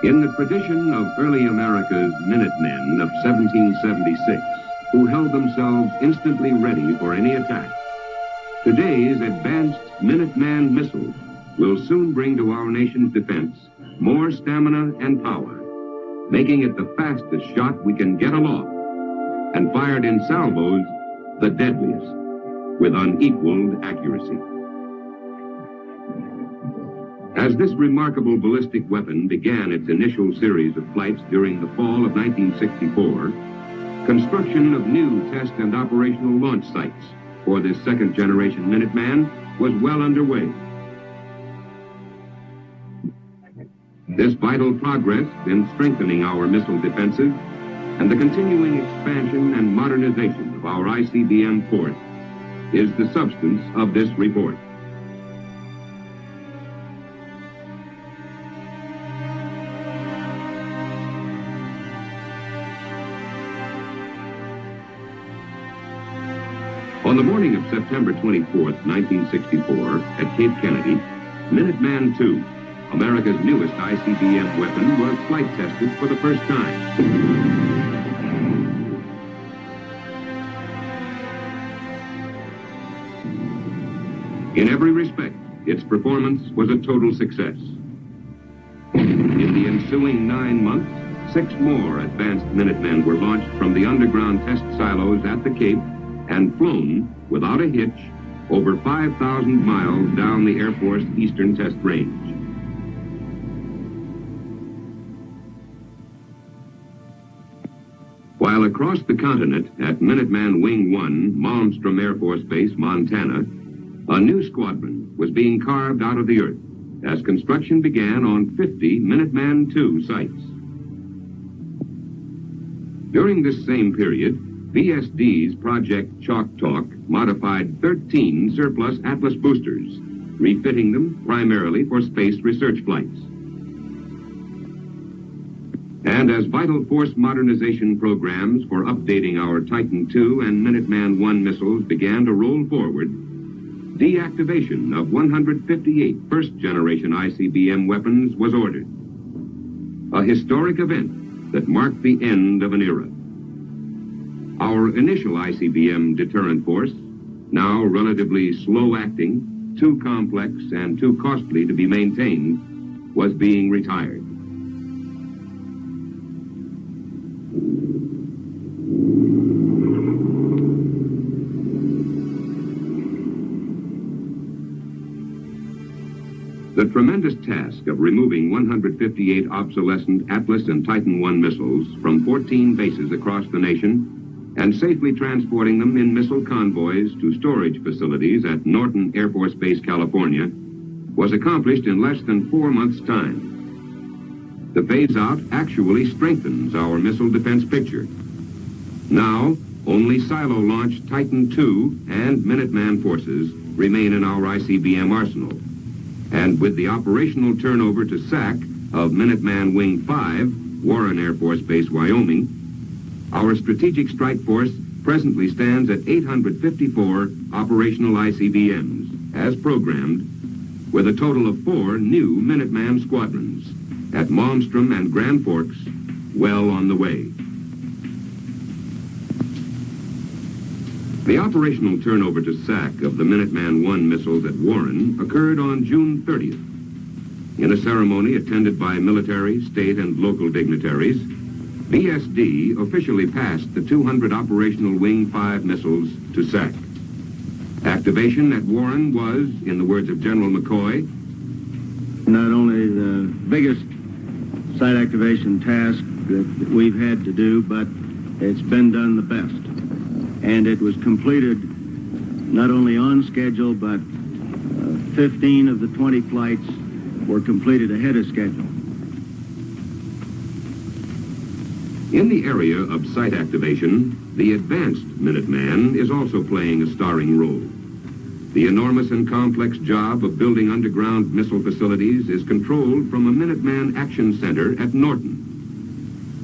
In the tradition of early America's Minutemen of 1776, who held themselves instantly ready for any attack, today's advanced Minuteman missiles will soon bring to our nation's defense more stamina and power, making it the fastest shot we can get aloft, and fired in salvos, the deadliest, with unequaled accuracy. As this remarkable ballistic weapon began its initial series of flights during the fall of 1964, construction of new test and operational launch sites for this second-generation Minuteman was well underway. This vital progress in strengthening our missile defenses and the continuing expansion and modernization of our ICBM force is the substance of this report. On the morning of September 24th, 1964, at Cape Kennedy, Minuteman II, America's newest ICBM weapon, was flight tested for the first time. In every respect, its performance was a total success. In the ensuing 9 months, 6 more advanced Minutemen were launched from the underground test silos at the Cape and flown, without a hitch, over 5,000 miles down the Air Force Eastern Test Range. While across the continent at Minuteman Wing 1, Malmstrom Air Force Base, Montana, a new squadron was being carved out of the earth as construction began on 50 Minuteman II sites. During this same period, VSD's Project Chalk Talk modified 13 surplus Atlas boosters, refitting them primarily for space research flights. And as vital force modernization programs for updating our Titan II and Minuteman I missiles began to roll forward, deactivation of 158 first-generation ICBM weapons was ordered. A historic event that marked the end of an era. Our initial ICBM deterrent force, now relatively slow-acting, too complex and too costly to be maintained, was being retired. The tremendous task of removing 158 obsolescent Atlas and Titan I missiles from 14 bases across the nation and safely transporting them in missile convoys to storage facilities at Norton Air Force Base, California, was accomplished in less than 4 months' time. The phase-out actually strengthens our missile defense picture. Now, only silo-launched Titan II and Minuteman forces remain in our ICBM arsenal. And with the operational turnover to SAC of Minuteman Wing 5, Warren Air Force Base, Wyoming, our Strategic Strike Force presently stands at 854 operational ICBMs, as programmed, with a total of 4 new Minuteman squadrons at Malmstrom and Grand Forks, well on the way. The operational turnover to SAC of the Minuteman I missiles at Warren occurred on June 30th. In a ceremony attended by military, state, and local dignitaries, VSD officially passed the 200 operational Wing 5 missiles to SAC. Activation at Warren was, in the words of General McCoy, not only the biggest site activation task that we've had to do, but it's been done the best. And it was completed not only on schedule, but 15 of the 20 flights were completed ahead of schedule. In the area of site activation, the advanced Minuteman is also playing a starring role. The enormous and complex job of building underground missile facilities is controlled from a Minuteman Action Center at Norton.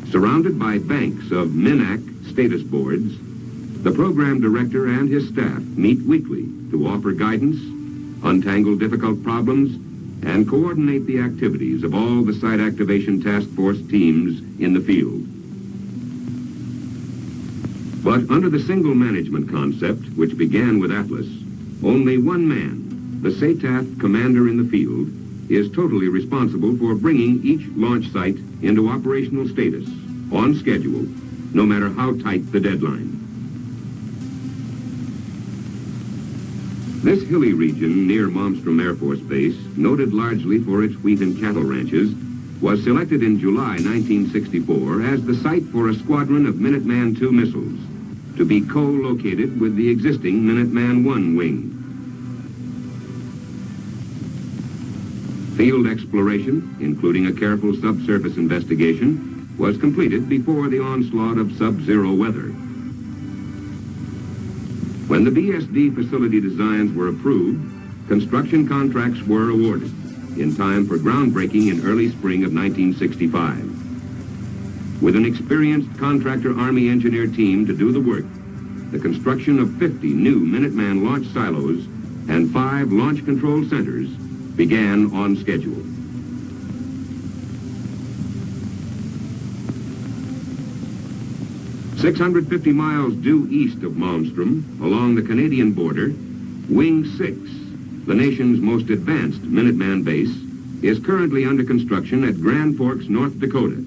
Surrounded by banks of MINAC status boards, the program director and his staff meet weekly to offer guidance, untangle difficult problems, and coordinate the activities of all the Site Activation Task Force teams in the field. But under the single management concept, which began with Atlas, only one man, the SATAF commander in the field, is totally responsible for bringing each launch site into operational status, on schedule, no matter how tight the deadline. This hilly region near Malmstrom Air Force Base, noted largely for its wheat and cattle ranches, was selected in July 1964 as the site for a squadron of Minuteman II missiles, to be co-located with the existing Minuteman I wing. Field exploration, including a careful subsurface investigation, was completed before the onslaught of sub-zero weather. When the BSD facility designs were approved, construction contracts were awarded in time for groundbreaking in early spring of 1965. With an experienced contractor Army engineer team to do the work, the construction of 50 new Minuteman launch silos and 5 launch control centers began on schedule. "650 miles due east of Malmstrom, along the Canadian border, Wing 6, the nation's most advanced Minuteman base, is currently under construction at Grand Forks, North Dakota.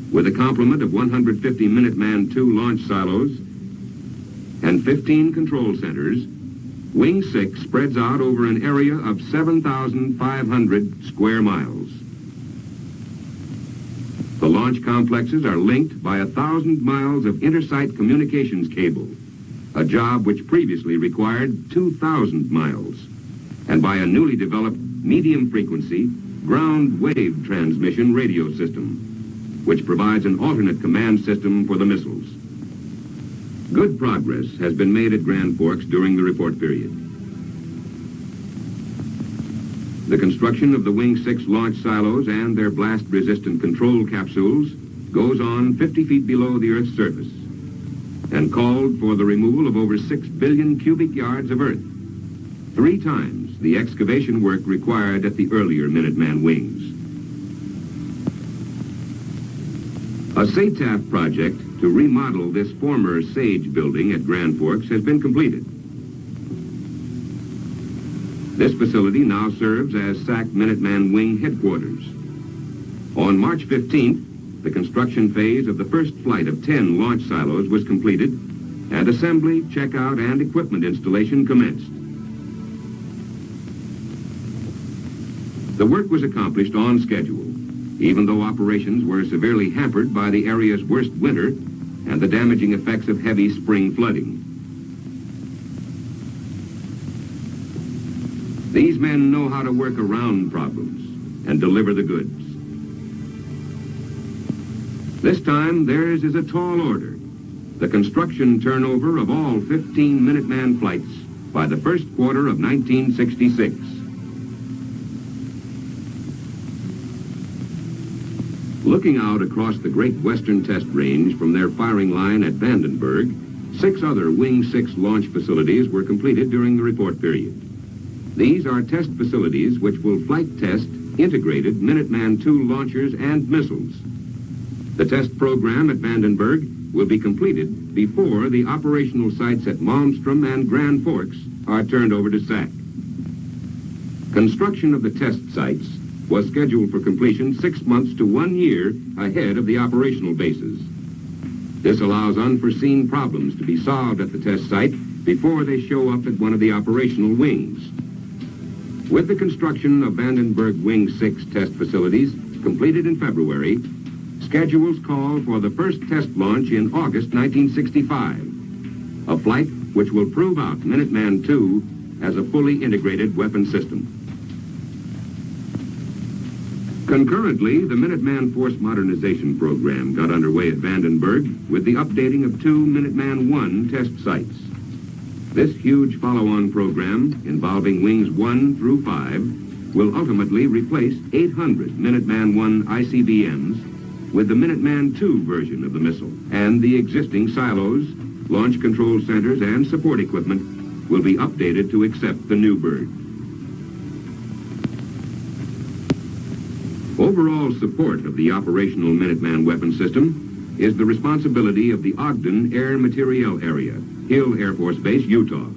With a complement of 150 Minuteman II launch silos and 15 control centers, Wing 6 spreads out over an area of 7,500 square miles. The launch complexes are linked by 1,000 miles of intersite communications cable, a job which previously required 2,000 miles, and by a newly developed medium-frequency ground wave transmission radio system, which provides an alternate command system for the missiles. Good progress has been made at Grand Forks during the report period. The construction of the Wing 6 launch silos and their blast-resistant control capsules goes on 50 feet below the Earth's surface and called for the removal of over 6 billion cubic yards of earth, 3 times the excavation work required at the earlier Minuteman wings. A SATAF project to remodel this former Sage building at Grand Forks has been completed. This facility now serves as SAC Minuteman Wing headquarters. On March 15th, the construction phase of the first flight of 10 launch silos was completed, and assembly, checkout, and equipment installation commenced. The work was accomplished on schedule, even though operations were severely hampered by the area's worst winter and the damaging effects of heavy spring flooding. These men know how to work around problems and deliver the goods. This time, theirs is a tall order: the construction turnover of all 15 Minuteman flights by the first quarter of 1966. Looking out across the Great Western Test Range from their firing line at Vandenberg, 6 other Wing 6 launch facilities were completed during the report period. These are test facilities which will flight test integrated Minuteman II launchers and missiles. The test program at Vandenberg will be completed before the operational sites at Malmstrom and Grand Forks are turned over to SAC. Construction of the test sites was scheduled for completion 6 months to 1 year ahead of the operational bases. This allows unforeseen problems to be solved at the test site before they show up at one of the operational wings. With the construction of Vandenberg Wing 6 test facilities completed in February, schedules call for the first test launch in August 1965, a flight which will prove out Minuteman II as a fully integrated weapon system. Concurrently, the Minuteman Force Modernization Program got underway at Vandenberg with the updating of 2 Minuteman I test sites. This huge follow-on program, involving Wings 1 through 5, will ultimately replace 800 Minuteman I ICBMs with the Minuteman II version of the missile, and the existing silos, launch control centers, and support equipment will be updated to accept the new bird. Overall support of the operational Minuteman weapon system is the responsibility of the Ogden Air Materiel Area, Hill Air Force Base, Utah.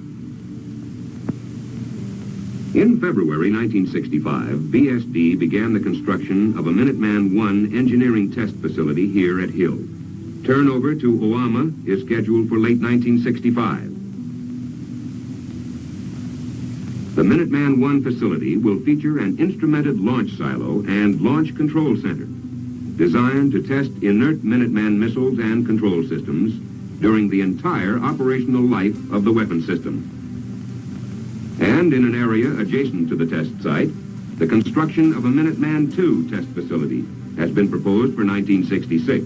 In February 1965, BSD began the construction of a Minuteman I engineering test facility here at Hill. Turnover to OAMA is scheduled for late 1965. The Minuteman I facility will feature an instrumented launch silo and launch control center, designed to test inert Minuteman missiles and control systems during the entire operational life of the weapon system. And in an area adjacent to the test site, the construction of a Minuteman II test facility has been proposed for 1966.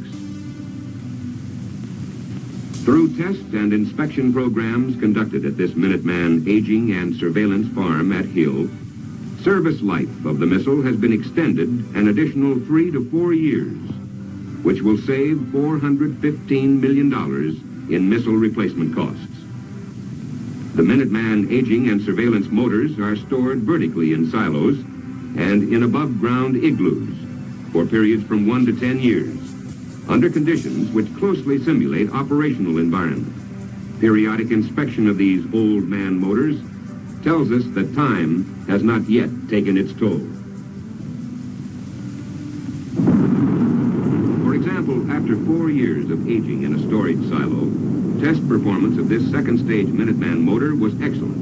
Through test and inspection programs conducted at this Minuteman Aging and Surveillance Farm at Hill, service life of the missile has been extended an additional 3 to 4 years, which will save $415 million in missile replacement costs. The Minuteman Aging and Surveillance motors are stored vertically in silos and in above-ground igloos for periods from 1 to 10 years, under conditions which closely simulate operational environment. Periodic inspection of these old man motors tells us that time has not yet taken its toll. For example, after 4 years of aging in a storage silo, test performance of this second-stage Minuteman motor was excellent.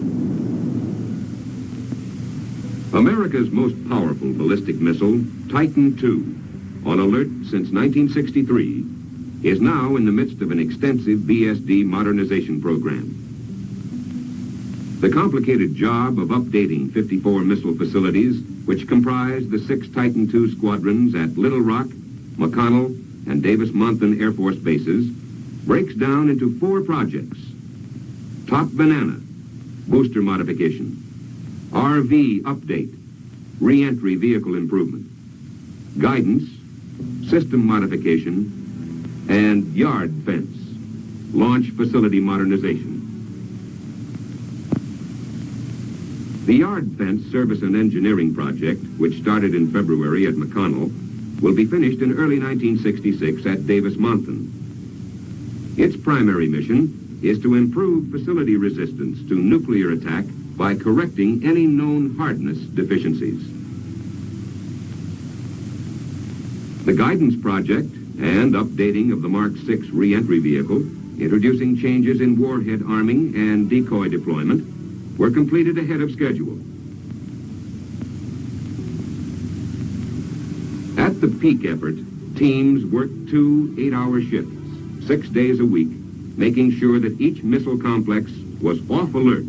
America's most powerful ballistic missile, Titan II, on alert since 1963, is now in the midst of an extensive BSD modernization program. The complicated job of updating 54 missile facilities, which comprise the 6 Titan II squadrons at Little Rock, McConnell, and Davis-Monthan Air Force bases, breaks down into 4 projects: Top Banana, booster modification; RV update, re-entry vehicle improvement; guidance, system modification; and yard fence, launch facility modernization. The yard fence service and engineering project, which started in February at McConnell, will be finished in early 1966 at Davis-Monthan. Its primary mission is to improve facility resistance to nuclear attack by correcting any known hardness deficiencies. The guidance project and updating of the Mark VI re-entry vehicle, introducing changes in warhead arming and decoy deployment, were completed ahead of schedule. At the peak effort, teams worked 2 8-hour shifts, 6 days a week, making sure that each missile complex was off alert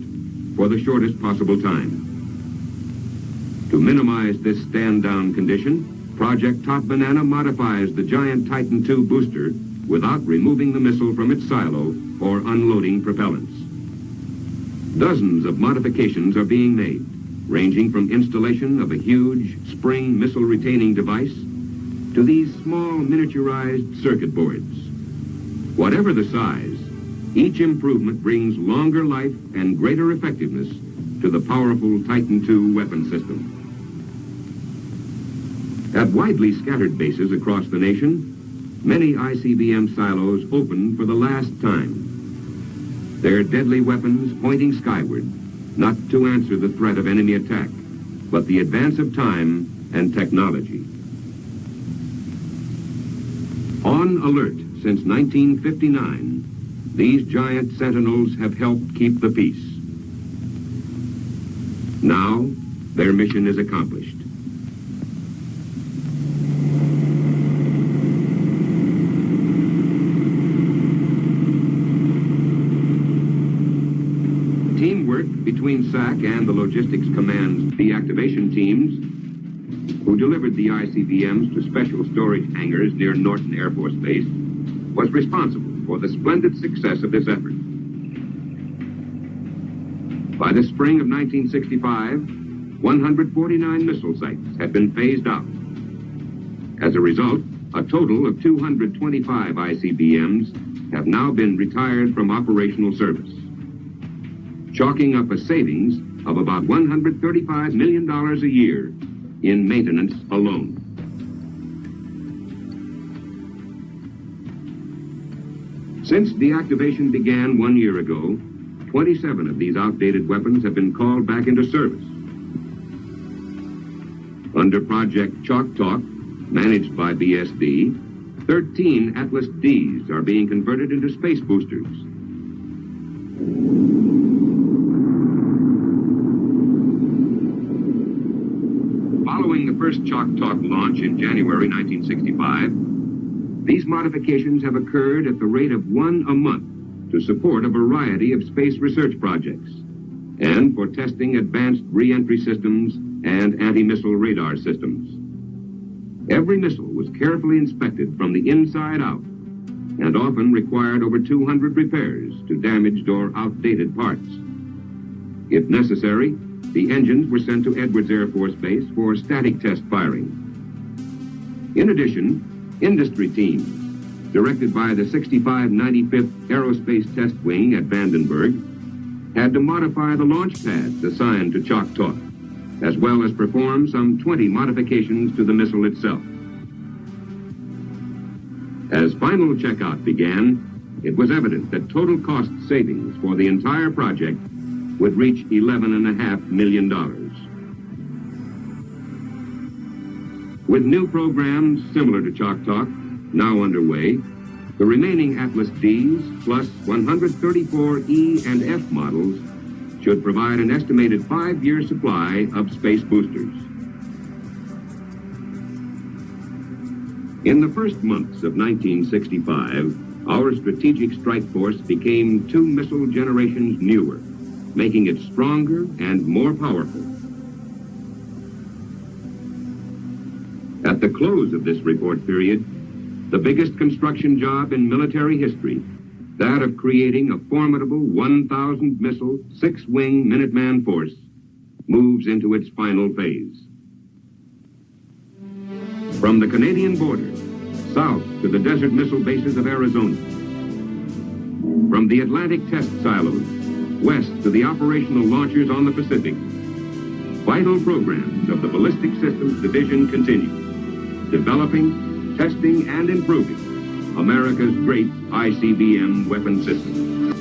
for the shortest possible time. To minimize this stand-down condition, Project Top Banana modifies the giant Titan II booster without removing the missile from its silo or unloading propellants. Dozens of modifications are being made, ranging from installation of a huge spring missile retaining device to these small miniaturized circuit boards. Whatever the size, each improvement brings longer life and greater effectiveness to the powerful Titan II weapon system. At widely scattered bases across the nation, many ICBM silos opened for the last time. Their deadly weapons pointing skyward, not to answer the threat of enemy attack, but the advance of time and technology. On alert since 1959, these giant sentinels have helped keep the peace. Now, their mission is accomplished. Teamwork between between SAC and the Logistics Command's deactivation teams, who delivered the ICBMs to special storage hangars near Norton Air Force Base, was responsible for the splendid success of this effort. By the spring of 1965, 149 missile sites had been phased out. As a result, a total of 225 ICBMs have now been retired from operational service, chalking up a savings of about $135 million a year in maintenance alone. Since deactivation began 1 year ago, 27 of these outdated weapons have been called back into service. Under Project Chalk Talk, managed by BSD, 13 Atlas Ds are being converted into space boosters. Following the first Chalk Talk launch in January 1965, these modifications have occurred at the rate of one a month to support a variety of space research projects and for testing advanced re-entry systems and anti-missile radar systems. Every missile was carefully inspected from the inside out and often required over 200 repairs to damaged or outdated parts. If necessary, the engines were sent to Edwards Air Force Base for static test firing. In addition, industry teams, directed by the 6595th Aerospace Test Wing at Vandenberg, had to modify the launch pads assigned to Chalk Talk, as well as perform some 20 modifications to the missile itself. As final checkout began, it was evident that total cost savings for the entire project would reach $11.5 million. With new programs similar to Chalk Talk now underway, the remaining Atlas Ds plus 134 E and F models should provide an estimated 5-year supply of space boosters. In the first months of 1965, our strategic strike force became 2 missile generations newer, making it stronger and more powerful. At the close of this report period, the biggest construction job in military history, that of creating a formidable 1,000 missile, 6-wing Minuteman force, moves into its final phase. From the Canadian border, south to the desert missile bases of Arizona, from the Atlantic test silos, west to the operational launchers on the Pacific, vital programs of the Ballistic Systems Division continue, developing, testing, and improving America's great ICBM weapon system.